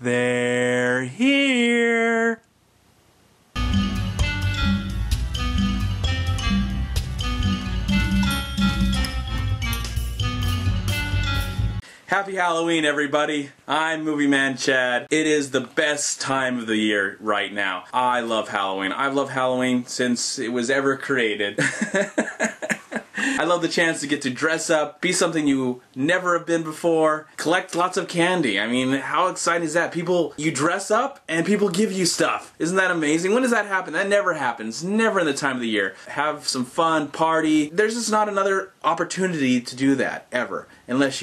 They're here! Happy Halloween, everybody. I'm MovieManCHAD. It is the best time of the year right now. I love Halloween. I've loved Halloween since it was ever created. I love the chance to get to dress up, be something you never have been before, collect lots of candy. I mean, how exciting is that? You dress up and people give you stuff. Isn't that amazing? When does that happen? That never happens. Never in the time of the year. Have some fun, party. There's just not another opportunity to do that, ever. Unless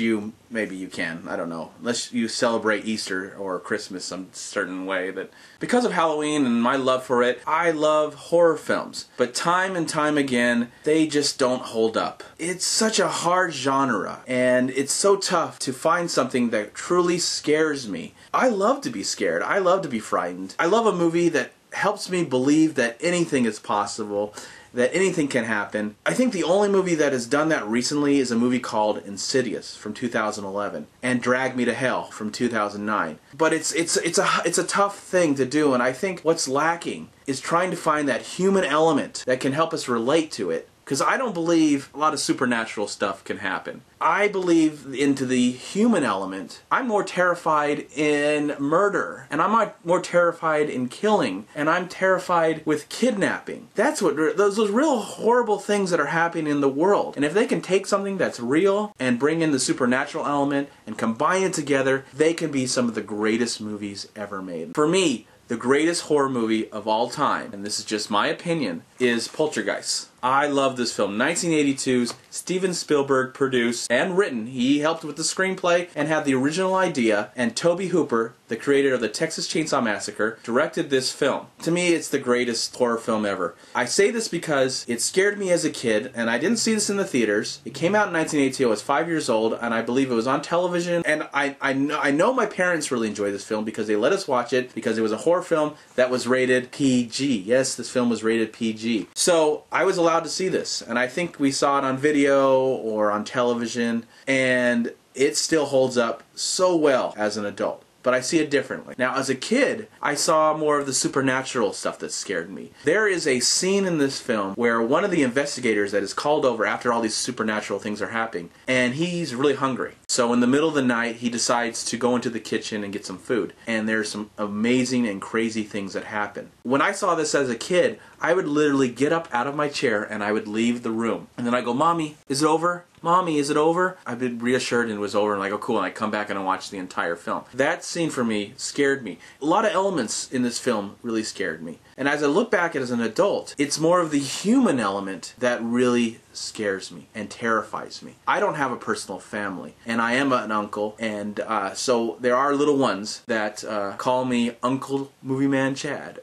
maybe you can, I don't know. Unless you celebrate Easter or Christmas some certain way. But because of Halloween and my love for it, I love horror films. But time and time again, they just don't hold up. It's such a hard genre, and it's so tough to find something that truly scares me. I love to be scared. I love to be frightened. I love a movie that helps me believe that anything is possible, that anything can happen. I think the only movie that has done that recently is a movie called Insidious from 2011 and Drag Me to Hell from 2009. But it's a tough thing to do, and I think what's lacking is trying to find that human element that can help us relate to it. Because I don't believe a lot of supernatural stuff can happen. I believe into the human element. I'm more terrified in murder, and I'm more terrified in killing, and I'm terrified with kidnapping. That's what those real horrible things that are happening in the world. And if they can take something that's real and bring in the supernatural element and combine it together, they can be some of the greatest movies ever made. For me, the greatest horror movie of all time, and this is just my opinion, is Poltergeist. I love this film. 1982's Steven Spielberg produced and written. He helped with the screenplay and had the original idea, and Tobe Hooper, the creator of the Texas Chainsaw Massacre, directed this film. To me, it's the greatest horror film ever. I say this because it scared me as a kid, and I didn't see this in the theaters. It came out in 1982. I was 5 years old, and I believe it was on television, and I know my parents really enjoyed this film because they let us watch it because it was a horror film that was rated PG. Yes, this film was rated PG. So I was allowed to see this, and I think we saw it on video or on television, and it still holds up so well as an adult. But I see it differently. Now, as a kid, I saw more of the supernatural stuff that scared me. There is a scene in this film where one of the investigators that is called over after all these supernatural things are happening, and he's really hungry. So in the middle of the night, he decides to go into the kitchen and get some food. And there's some amazing and crazy things that happen. When I saw this as a kid, I would literally get up out of my chair and I would leave the room. And then I go, "Mommy, is it over? Mommy, is it over?" I've been reassured and it was over, and I go, "Cool," and I come back and I watch the entire film. That scene for me scared me. A lot of elements in this film really scared me. And as I look back at it as an adult, it's more of the human element that really scares me and terrifies me. I don't have a personal family, and I am an uncle, and so there are little ones that call me Uncle MovieManCHAD.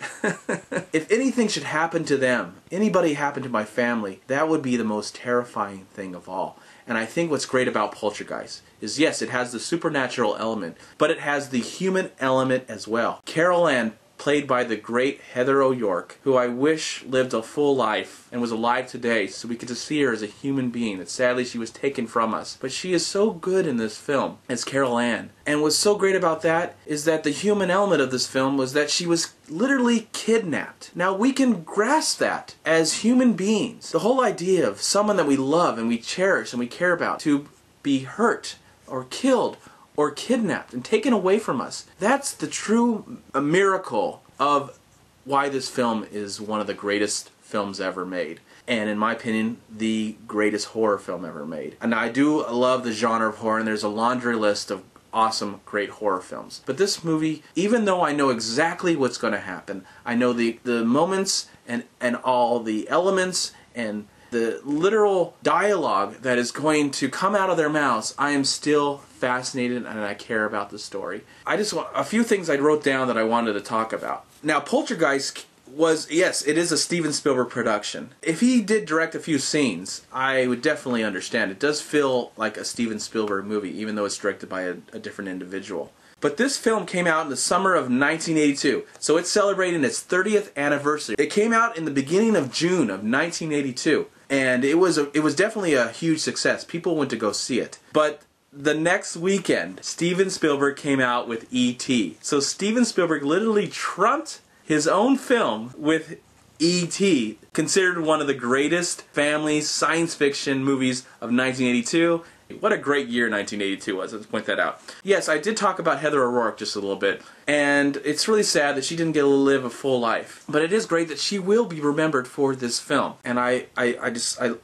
If anything should happen to them, anybody happen to my family, that would be the most terrifying thing of all. And I think what's great about Poltergeist is, yes, it has the supernatural element, but it has the human element as well. Carol Ann, played by the great Heather O'Rourke, who I wish lived a full life and was alive today so we could just see her as a human being, that sadly she was taken from us. But she is so good in this film as Carol Ann. And what's so great about that is that the human element of this film was that she was literally kidnapped. Now we can grasp that as human beings. The whole idea of someone that we love and we cherish and we care about to be hurt or killed or kidnapped and taken away from us. That's the true miracle of why this film is one of the greatest films ever made. And in my opinion, the greatest horror film ever made. And I do love the genre of horror, and there's a laundry list of awesome, great horror films. But this movie, even though I know exactly what's going to happen, I know the moments and all the elements and the literal dialogue that is going to come out of their mouths, I am still fascinated and I care about the story. I just want a few things I wrote down that I wanted to talk about. Now, Poltergeist was, yes, it is a Steven Spielberg production. If he did direct a few scenes, I would definitely understand. It does feel like a Steven Spielberg movie, even though it's directed by a different individual. But this film came out in the summer of 1982, so it's celebrating its 30th anniversary. It came out in the beginning of June of 1982, and it was definitely a huge success. People went to go see it. But the next weekend, Steven Spielberg came out with E.T. So Steven Spielberg literally trumped his own film with E.T., considered one of the greatest family science fiction movies of 1982. What a great year 1982 was, let's point that out. Yes, I did talk about Heather O'Rourke just a little bit, and it's really sad that she didn't get to live a full life. But it is great that she will be remembered for this film, and I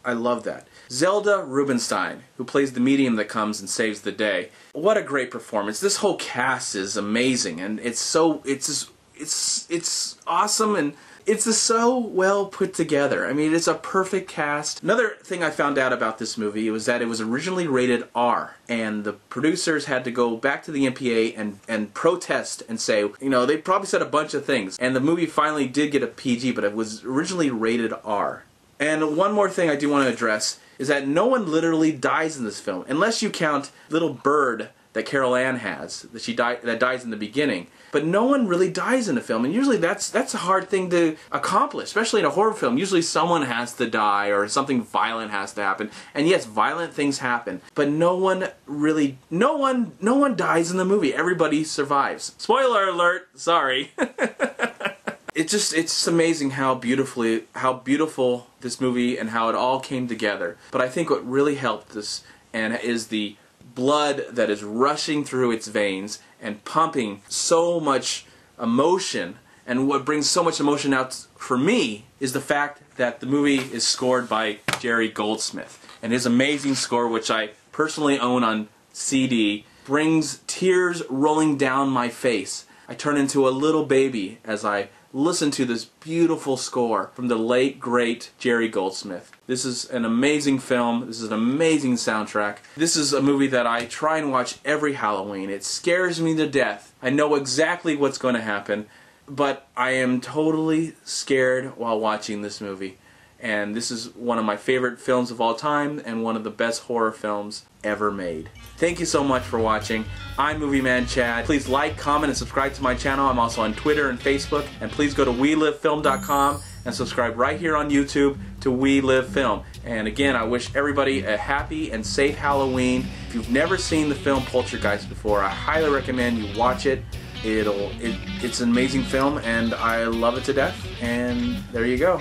love that. Zelda Rubinstein, who plays the medium that comes and saves the day. What a great performance. This whole cast is amazing, and it's awesome, and it's just so well put together. I mean, it's a perfect cast. Another thing I found out about this movie was that it was originally rated R, and the producers had to go back to the MPA and protest and say, you know, they probably said a bunch of things, and the movie finally did get a PG, but it was originally rated R. And one more thing I do want to address is that no one literally dies in this film, unless you count little bird that Carol Ann has, that dies in the beginning. But no one really dies in a film, and usually that's a hard thing to accomplish, especially in a horror film. Usually someone has to die or something violent has to happen. And yes, violent things happen, but no one dies in the movie. Everybody survives. Spoiler alert, sorry. It's just amazing how beautiful this movie and how it all came together. But I think what really helped this is the blood that is rushing through its veins and pumping so much emotion. And what brings so much emotion out for me is the fact that the movie is scored by Jerry Goldsmith. And his amazing score, which I personally own on CD, brings tears rolling down my face. I turn into a little baby as I listen to this beautiful score from the late, great Jerry Goldsmith. This is an amazing film. This is an amazing soundtrack. This is a movie that I try and watch every Halloween. It scares me to death. I know exactly what's going to happen, but I am totally scared while watching this movie. And this is one of my favorite films of all time and one of the best horror films ever made. Thank you so much for watching. I'm MovieManCHAD. Please like, comment, and subscribe to my channel. I'm also on Twitter and Facebook. And please go to WeLiveFilm.com and subscribe right here on YouTube to We Live Film. And again, I wish everybody a happy and safe Halloween. If you've never seen the film Poltergeist before, I highly recommend you watch it. It's an amazing film, and I love it to death. And there you go.